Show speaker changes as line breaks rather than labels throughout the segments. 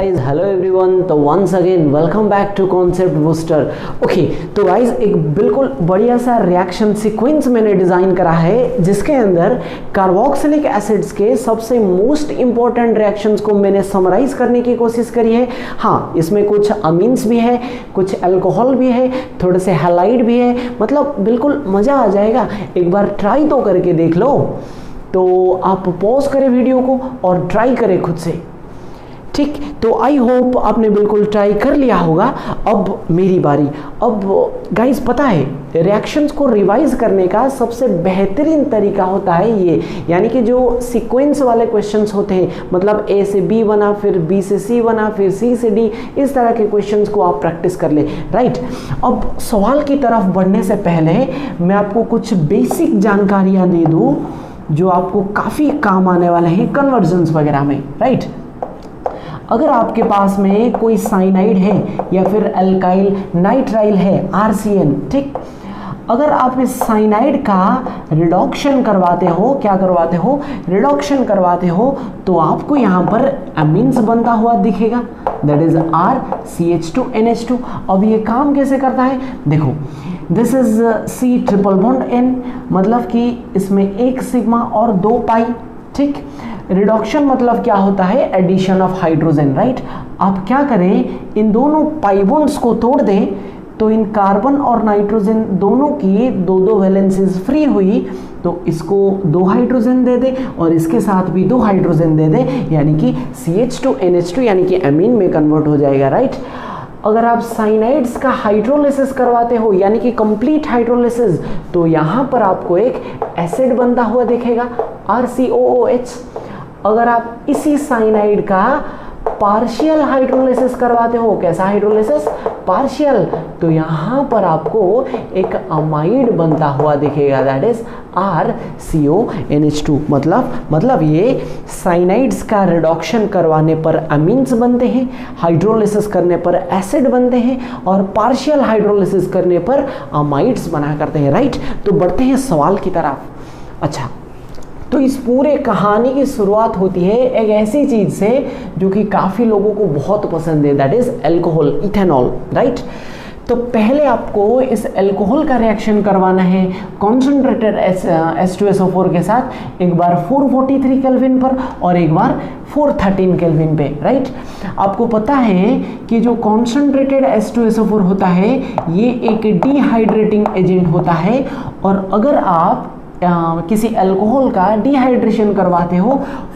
Guys, hello everyone. तो once again welcome back to concept booster. Okay, तो guys एक बिल्कुल बढ़िया सा रिएक्शन सीक्वेंस मैंने डिज़ाइन करा है जिसके अंदर कार्बोक्सिलिक एसिड्स के सबसे मोस्ट इंपॉर्टेंट रिएक्शंस को मैंने समराइज करने की कोशिश करी है। हाँ, इसमें कुछ अमीन्स भी है, कुछ अल्कोहल भी है, थोड़े से हैलाइड भी है, मतलब बिल्कुल मज़ा आ जाएगा। एक बार ट्राई तो करके देख लो। तो आप पॉज करें वीडियो को और ट्राई करें खुद से, ठीक। तो आई होप आपने बिल्कुल ट्राई कर लिया होगा। अब मेरी बारी। अब गाइस पता है, रिएक्शंस को रिवाइज करने का सबसे बेहतरीन तरीका होता है ये, यानी कि जो सीक्वेंस वाले क्वेश्चंस होते हैं, मतलब ए से बी बना, फिर बी से सी बना, फिर सी से डी, इस तरह के क्वेश्चंस को आप प्रैक्टिस कर ले, राइट। अब सवाल की तरफ बढ़ने से पहले मैं आपको कुछ बेसिक जानकारियाँ दे दूँ जो आपको काफ़ी काम आने वाले हैं कन्वर्जन्स वगैरह में, राइट। अगर आपके पास में कोई साइनाइड है या फिर अल्काइल नाइट्राइल है, RCN, ठीक। अगर आप इस साइनाइड का रिडक्शन करवाते हो, क्या करवाते हो, रिडक्शन करवाते हो, तो आपको यहाँ पर अमीन्स बनता हुआ दिखेगा, दैट इज RCH2NH2। अब ये काम कैसे करता है, देखो, this is C triple bond N, मतलब कि इसमें एक सिग्मा और 2 पाई, ठीक। रिडक्शन मतलब क्या होता है, एडिशन ऑफ हाइड्रोजन, राइट। आप क्या करें, इन दोनों पाई बॉन्ड्स को तोड़ दें, तो इन कार्बन और नाइट्रोजन दोनों की दो वैलेंसीज फ्री हुई, तो इसको 2 हाइड्रोजन दे दे और इसके साथ भी 2 हाइड्रोजन दे दे, यानी कि CH2NH2 यानी कि अमीन में कन्वर्ट हो जाएगा, राइट। अगर आप साइनाइड्स का हाइड्रोलिसिस करवाते हो, यानी कि कंप्लीट हाइड्रोलिसिस, तो यहाँ पर आपको एक एसिड बनता हुआ दिखेगा, RCOOH। अगर आप इसी साइनाइड का पार्शियल हाइड्रोलिसिस करवाते हो, कैसा हाइड्रोलिसिस, पार्शियल, तो यहाँ पर आपको एक अमाइड बनता हुआ दिखेगा, दैट इज RCONH2। मतलब ये साइनाइड्स का रिडक्शन करवाने पर अमीन्स बनते हैं, हाइड्रोलिसिस करने पर एसिड बनते हैं, और पार्शियल हाइड्रोलिसिस करने पर अमाइड्स बना करते हैं, राइट। तो बढ़ते हैं सवाल की तरफ। अच्छा, तो इस पूरे कहानी की शुरुआत होती है एक ऐसी चीज़ से जो कि काफ़ी लोगों को बहुत पसंद है, that is alcohol, ethanol, right. तो पहले आपको इस अल्कोहल का रिएक्शन करवाना है कॉन्सेंट्रेटेड H2SO4 के साथ, एक बार 443 केल्विन पर और एक बार 413 केल्विन पे, राइट। आपको पता है कि जो कॉन्सेंट्रेटेड H2SO4 होता है ये एक डिहाइड्रेटिंग एजेंट होता है, और अगर आप किसी अल्कोहल का डिहाइड्रेशन करवाते हो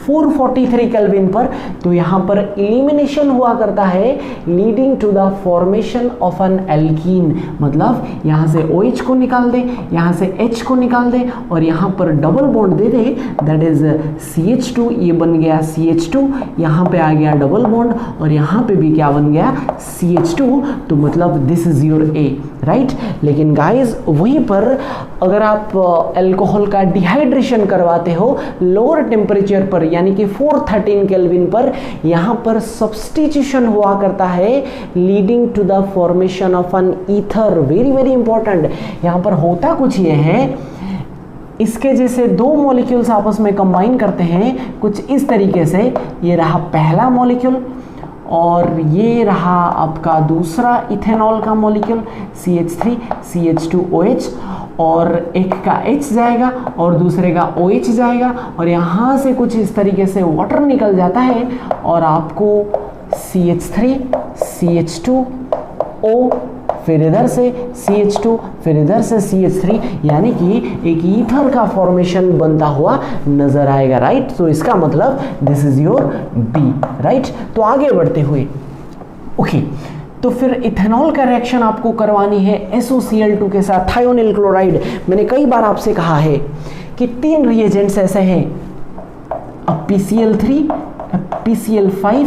443 केल्विन पर, तो यहाँ पर एलिमिनेशन हुआ करता है, leading to the formation of an alkene. मतलब यहाँ से OH को निकाल दे, यहाँ से H को निकाल दे और यहाँ पर double bond they they, that is CH2, ये बन गया CH2, यहाँ पे आ गया डबल बॉन्ड और यहाँ पे भी क्या बन गया, CH2। तो मतलब this is your A, right. लेकिन गाइज वहीं पर अगर आप अल्कोहल का डिहाइड्रेशन करवाते हो लोअर टेम्परेचर पर, यानी कि 413 केल्विन पर, यहाँ पर सब्स्टिट्यूशन हुआ करता है, leading to the formation of an ether. Very very important. यहाँ पर होता कुछ ये है, इसके जैसे 2 मॉलिक्यूल्स आपस में कंबाइन करते हैं कुछ इस तरीके से, ये रहा पहला मॉलिक्यूल और ये रहा आपका दूसरा इथेनॉल का मॉलिक्यूल CH3 CH2OH, और एक का H जाएगा और दूसरे का OH जाएगा, और यहाँ से कुछ इस तरीके से वाटर निकल जाता है और आपको CH3 CH2O, फिर इधर से CH2, फिर इधर से CH3, यानी कि एक ईथर का फॉर्मेशन बनता हुआ नजर आएगा, राइट। तो इसका मतलब this is your B, right. तो आगे बढ़ते हुए, ओके, तो फिर इथेनॉल का रिएक्शन आपको करवानी है SOCl2 के साथ थायोनिल क्लोराइड। मैंने कई बार आपसे कहा है कि 3 रिएजेंट्स ऐसे हैं, PCl3, PCl5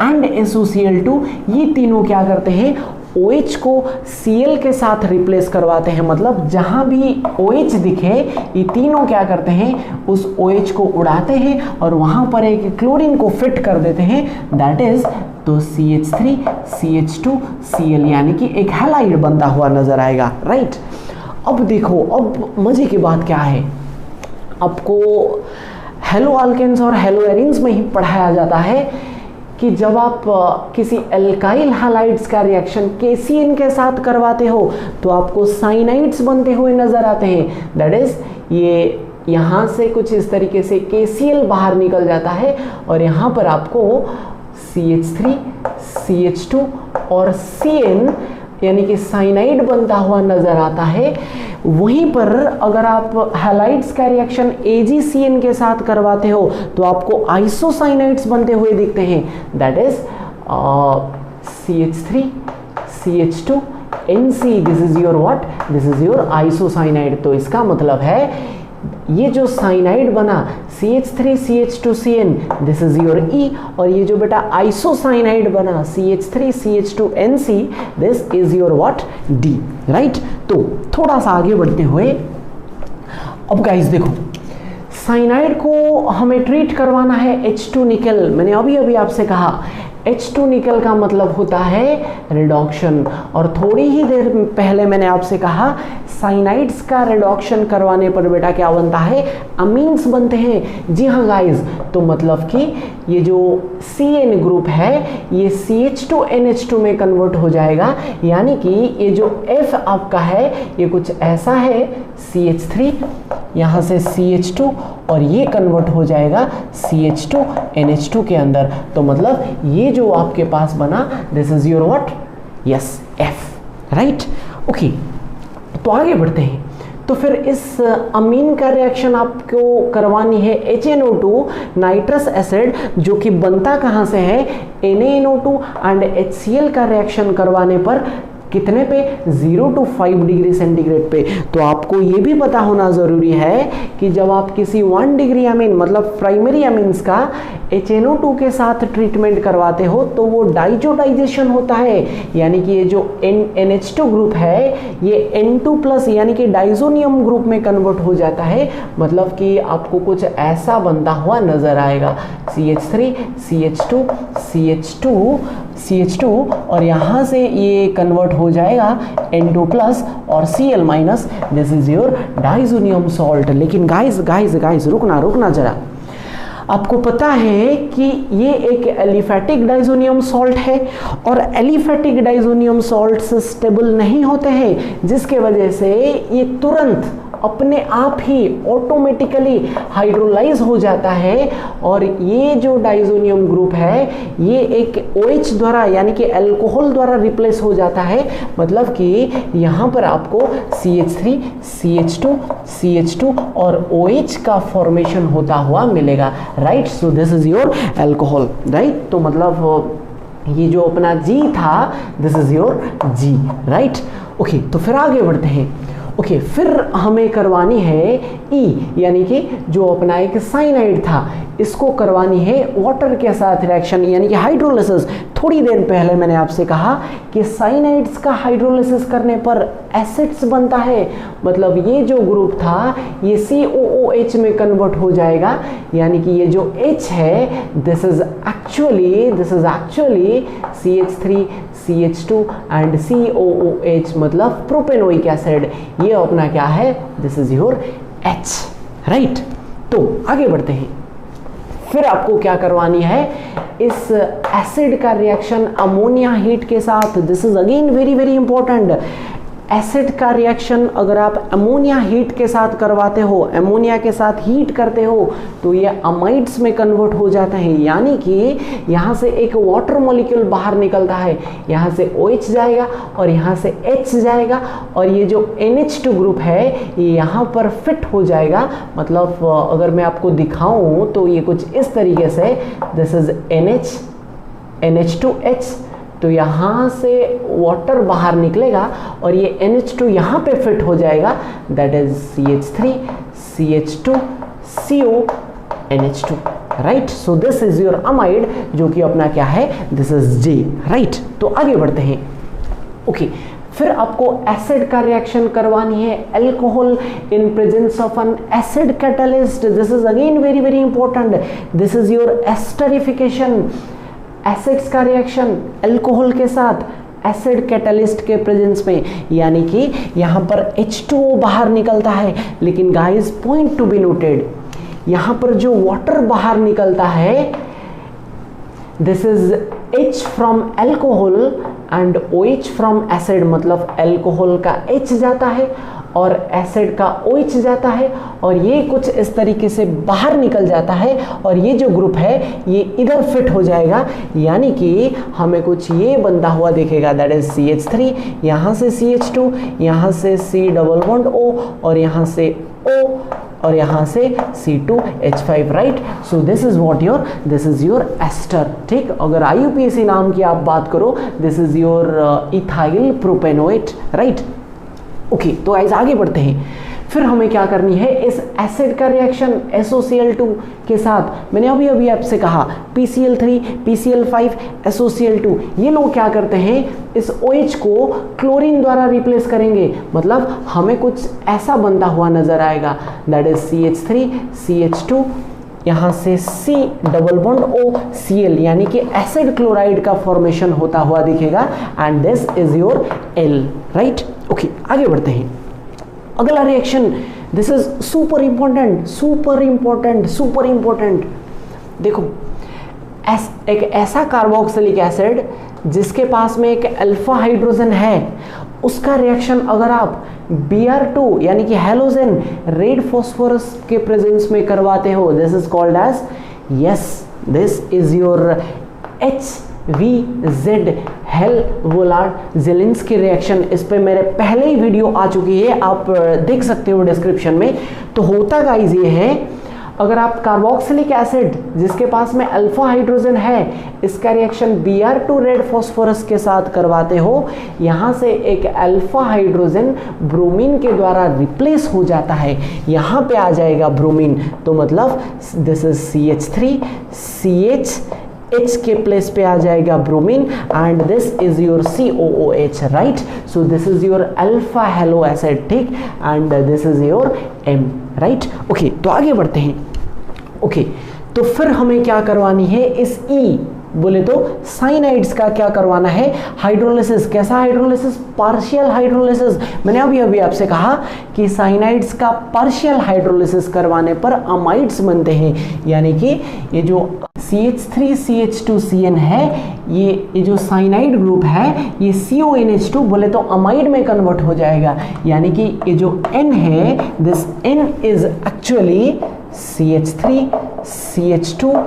एंड SOCl2। ये तीनों क्या करते हैं, OH को Cl के साथ रिप्लेस करवाते हैं। मतलब जहां भी OH दिखे ये तीनों क्या करते हैं, उस OH को उड़ाते हैं और वहां पर एक क्लोरीन को फिट कर देते हैं, दैट इज तो CH3 CH2 Cl, यानी कि एक हैलाइड बनता हुआ नजर आएगा, राइट। अब देखो, अब मजे की बात क्या है, आपको हेलो अल्केन्स और हेलो एरिन्स में ही पढ़ाया जाता है कि जब आप किसी एल्काइल हैलाइड्स का रिएक्शन KCN के साथ करवाते हो तो आपको साइनाइड्स बनते हुए नजर आते हैं। दैट इज ये यहाँ से कुछ इस तरीके से KCl बाहर निकल जाता है और यहाँ पर आपको CH3, CH2 और CN यानी कि साइनाइड बनता हुआ नजर आता है। वहीं पर अगर आप हैलाइड्स का रिएक्शन AgCN के साथ करवाते हो तो आपको आइसोसाइनाइड्स बनते हुए दिखते हैं। That is CH3, CH2, NC, this is your what, this is your isocyanide. तो इसका मतलब है ये जो साइनाइड बना CH3, CH2CN, this is your E, और ये जो बेटा आइसोसाइनाइड बना CH3, CH2NC, this is your what, D, right. तो थोड़ा सा आगे बढ़ते हुए अब गाइस देखो, साइनाइड को हमें ट्रीट करवाना है H2 निकल। मैंने अभी अभी आपसे कहा H2 निकल का मतलब होता है रिडॉक्शन, और थोड़ी ही देर पहले मैंने आपसे कहा साइनाइड्स का रिडॉक्शन करवाने पर बेटा क्या बनता है, अमीन्स बनते हैं। जी हाँ गाइस, तो मतलब कि ये जो CN ग्रुप है ये CH2NH2 में कन्वर्ट हो जाएगा, यानी कि ये जो F आपका है ये कुछ ऐसा है, CH3 यहाँ से CH2 और ये कन्वर्ट हो जाएगा CH2NH2 के अंदर। तो मतलब ये जो आपके पास बना, this is your what, yes, F, right. Okay, तो आगे बढ़ते हैं। तो फिर इस अमीन का रिएक्शन आपको करवानी है HNO2 नाइट्रस एसिड, जो कि बनता कहाँ से है, NaNO2 एंड HCl का रिएक्शन करवाने पर कितने पे, 0 to 5 डिग्री सेंटीग्रेड पे। तो आपको ये भी पता होना ज़रूरी है कि जब आप किसी 1 डिग्री अमीन मतलब प्राइमरी अमीन्स का HNO2 के साथ ट्रीटमेंट करवाते हो तो वो डाइजोडाइजेशन होता है, यानी कि ये जो NH2 ग्रुप है ये N2+ यानी कि डाइजोनियम ग्रुप में कन्वर्ट हो जाता है। मतलब कि आपको कुछ ऐसा बनता हुआ नज़र आएगा, CH3, CH2, CH2, CH2 और यहाँ से ये कन्वर्ट हो जाएगा N2+ और Cl-, this is your diazonium salt. लेकिन गाइस रुकना जरा, आपको पता है कि ये एक एलिफेटिक डाइजोनियम सॉल्ट है और एलिफेटिक डाइजोनियम सॉल्ट स्टेबल नहीं होते हैं, जिसके वजह से ये तुरंत अपने आप ही ऑटोमेटिकली हाइड्रोलाइज हो जाता है। और ये जो डाइजोनियम ग्रुप है ये एक OH द्वारा यानी कि अल्कोहल द्वारा रिप्लेस हो जाता है। मतलब कि यहाँ पर आपको CH3, CH2, CH2 और OH का फॉर्मेशन होता हुआ मिलेगा, right. So this is your alcohol, right. तो मतलब ये जो अपना G था, this is your G, right. Okay, तो फिर आगे बढ़ते हैं। ओके, फिर हमें करवानी है E, यानी कि जो अपना एक साइनाइड था इसको करवानी है वाटर के साथ रिएक्शन यानी कि हाइड्रोलिसिस। थोड़ी देर पहले मैंने आपसे कहा कि साइनाइड्स का हाइड्रोलिसिस करने पर एसिड्स बनता है। मतलब ये जो ग्रुप था ये COOH में कन्वर्ट हो जाएगा, यानी कि ये जो H है this is actually CH3, CH2 and COOH मतलब प्रोपेनोइक एसिड। ये अपना क्या है, this is your H, right. तो आगे बढ़ते हैं। फिर आपको क्या करवानी है, इस एसिड का रिएक्शन अमोनिया हीट के साथ। This is again very important. Acid का रिएक्शन अगर आप अमोनिया हीट के साथ करवाते हो, अमोनिया के साथ हीट करते हो तो ये अमाइड्स में कन्वर्ट हो जाता है, यानी कि यहाँ से एक वाटर मॉलिक्यूल बाहर निकलता है, यहाँ से OH जाएगा और यहाँ से H जाएगा और ये जो NH2 ग्रुप है ये यहाँ पर फिट हो जाएगा। मतलब अगर मैं आपको दिखाऊं तो ये कुछ इस तरीके से, दिस इज NH2H, तो यहाँ से वाटर बाहर निकलेगा और ये NH2 यहाँ पे फिट हो जाएगा, that is CH3, CH2, CO, NH2, right. So this is your amide, जो कि अपना क्या है, दिस इज J, राइट। तो आगे बढ़ते हैं। ओके, फिर आपको एसिड का रिएक्शन करवानी है alcohol in presence of N acid catalyst. This is again very important. This is your esterification. Acids का रिएक्शन अल्कोहल के साथ एसिड कैटलिस्ट के प्रेजेंस में, यानी कि यहाँ पर H2O बाहर निकलता है। लेकिन guys point to be noted, यहाँ पर जो वाटर बाहर निकलता है this is H from alcohol and OH from acid, मतलब एल्कोहल का H जाता है और एसिड का OH जाता है और ये कुछ इस तरीके से बाहर निकल जाता है और ये जो ग्रुप है ये इधर फिट हो जाएगा, यानी कि हमें कुछ ये बनता हुआ दिखेगा, दैट इज CH3, यहाँ से CH2, यहाँ से C डबल बॉन्ड O और यहाँ से O और यहाँ से C2H5, right. So this is your ester, ठीक। अगर IUPAC नाम की आप बात करो, this is your ethyl propanoate, right. Okay, तो गाइस आगे बढ़ते हैं। फिर हमें क्या करनी है, इस एसिड का रिएक्शन SOCl2 के साथ, मैंने अभी आपसे कहा PCl3, PCl5, SOCl2, ये लोग क्या करते हैं, इस OH को क्लोरीन द्वारा रिप्लेस करेंगे, मतलब हमें कुछ ऐसा बनता हुआ नजर आएगा, दैट इज CH3, CH2, यहाँ से C double bond O Cl, यानी कि एसिड क्लोराइड का फॉर्मेशन होता हुआ दिखेगा, and this is your L, right. Okay, आगे बढ़ते हैं। अगला reaction, this is super important. देखो, एक ऐसा कार्बोक्सिलिक एसिड जिसके पास में एक अल्फा हाइड्रोजन है, उसका रिएक्शन अगर आप Br2 यानी कि हेलोजन रेड फॉस्फोरस के प्रेजेंस में करवाते हो, this is called as, yes, this is your HVZ, Hell Volhard Zelinsky reaction. इस पे मेरे पहले ही वीडियो आ चुकी है, आप देख सकते हो डिस्क्रिप्शन में। तो होता गाइस ये है, अगर आप कार्बोक्सिलिक एसिड जिसके पास में अल्फा हाइड्रोजन है, इसका रिएक्शन Br2 रेड फॉस्फोरस के साथ करवाते हो, यहाँ से एक अल्फा हाइड्रोजन ब्रोमीन के द्वारा रिप्लेस हो जाता है, यहाँ पे आ जाएगा ब्रोमीन, तो मतलब दिस इज CH3, H के प्लेस पे आ जाएगा bromine, and this is your COOH, right. So this is your alpha halo acid, ठीक, and this is your M, right. Okay, तो आगे बढ़ते हैं। ओके, तो फिर हमें क्या करवानी है, इस E बोले तो साइनाइड्स का क्या करवाना है, हाइड्रोलिसिस। कैसा हाइड्रोलिसिस, पार्शियल हाइड्रोलिसिस। मैंने अभी आपसे कहा कि साइनाइड्स का पार्शियल हाइड्रोलिसिस करवाने पर अमाइड्स बनते हैं, यानी कि ये जो CH3 CH2CN है, ये जो साइनाइड ग्रुप है, ये CONH2 बोले तो अमाइड में कन्वर्ट हो जाएगा, यानी कि ये जो N है, this N is actually CH3 CH2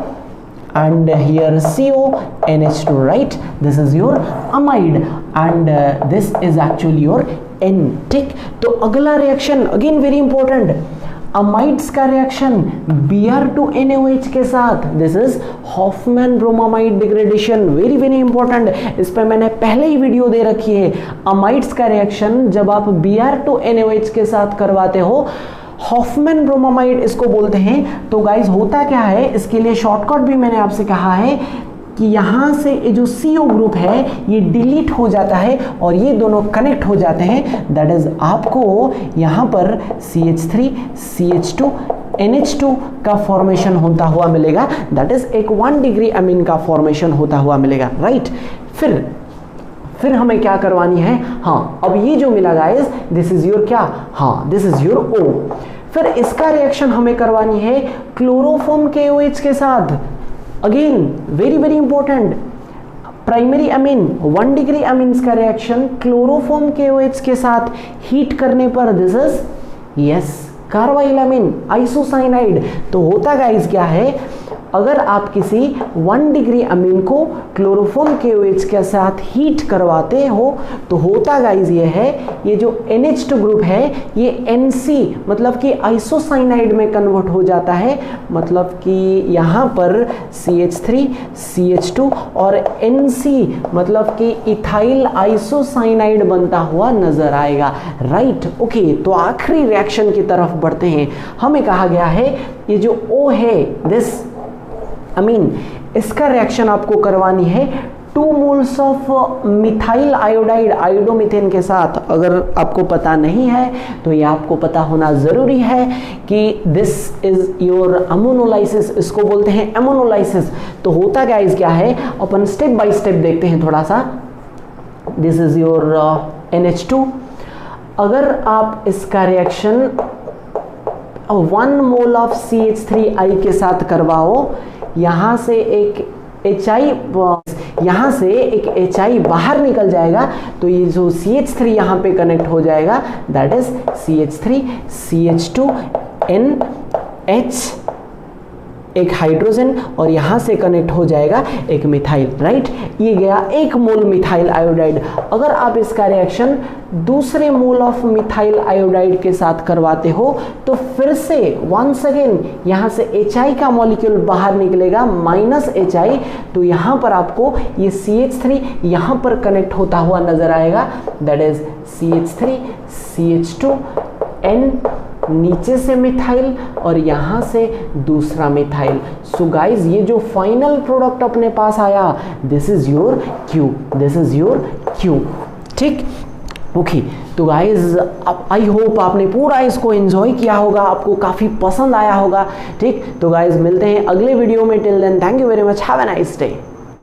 and here CONH2, right? This is your amide and this is actually your N, ठीक। तो अगला reaction again very important, amides का रिएक्शन Br2NaOH के साथ, this is Hofmann bromamide degradation, very important. इस पर मैंने पहले ही वीडियो दे रखी है। अमाइड्स का रिएक्शन जब आप Br2NaOH के साथ करवाते हो, हॉफमैन ब्रोमामाइड इसको बोलते हैं। तो गाइस होता क्या है, इसके लिए शॉर्टकट भी मैंने आपसे कहा है कि यहाँ से ये जो CO ग्रुप है ये डिलीट हो जाता है और ये दोनों कनेक्ट हो जाते हैं, दैट इज आपको यहाँ पर CH3 CH2 NH2 का फॉर्मेशन होता हुआ मिलेगा, दैट इज एक 1 डिग्री अमीन का फॉर्मेशन होता हुआ मिलेगा, राइट। फिर हमें क्या करवानी है, हाँ, अब ये जो मिला गाइस, दिस इज योर क्या, हाँ, दिस इज योर O। फिर इसका रिएक्शन हमें करवानी है क्लोरोफॉर्म KOH के साथ, again very important, primary amine 1 degree amines का रिएक्शन क्लोरोफॉर्म KOH के साथ हीट करने पर दिस इज, यस, कार्बाइलामीन आइसोसाइनाइड। तो होता गाइस क्या है, अगर आप किसी 1 डिग्री अमीन को क्लोरोफॉर्म KOH के साथ हीट करवाते हो तो होता गाइस ये है, ये जो NH2 ग्रुप है ये NC मतलब कि आइसोसाइनाइड में कन्वर्ट हो जाता है, मतलब कि यहाँ पर CH3 CH2 और NC मतलब कि इथाइल आइसोसाइनाइड बनता हुआ नजर आएगा, राइट। ओके, तो आखिरी रिएक्शन की तरफ बढ़ते हैं। हमें कहा गया है ये जो O है, दिस अमीन, इसका रिएक्शन आपको करवानी है 2 moles of methyl iodide iodomethane के साथ। अगर आपको पता नहीं है तो ये आपको पता होना ज़रूरी है कि दिस इज योर अमोनोलाइसिस, इसको बोलते हैं अमोनोलाइसिस। तो होता गाइस क्या है, अपन स्टेप बाय स्टेप देखते हैं थोड़ा सा। This is your NH2। अगर आप इसका रिएक्शन 1 मोल ऑफ CH3I के साथ करवाओ, यहाँ से एक HI यहाँ से एक HI बाहर निकल जाएगा, तो ये जो CH3 यहाँ पे कनेक्ट हो जाएगा, that is CH3 CH2 NH, एक हाइड्रोजन, और यहाँ से कनेक्ट हो जाएगा एक मिथाइल, राइट। ये गया 1 मोल मिथाइल आयोडाइड। अगर आप इसका रिएक्शन दूसरे मोल ऑफ मिथाइल आयोडाइड के साथ करवाते हो तो फिर से वंस अगेन यहाँ से HI का मॉलिक्यूल बाहर निकलेगा -HI, तो यहाँ पर आपको ये CH3 यहाँ पर कनेक्ट होता हुआ नजर आएगा, that is CH3 CH2 N, नीचे से मिथाइल और यहाँ से दूसरा मिथाइल। सो गाइज ये जो फाइनल प्रोडक्ट अपने पास आया, this is your Q, this is your Q, ठीक। ओके, तो गाइज आई होप आपने पूरा इसको एंजॉय किया होगा, आपको काफ़ी पसंद आया होगा, ठीक। तो गाइज मिलते हैं अगले वीडियो में, till then thank you very much, have a nice day.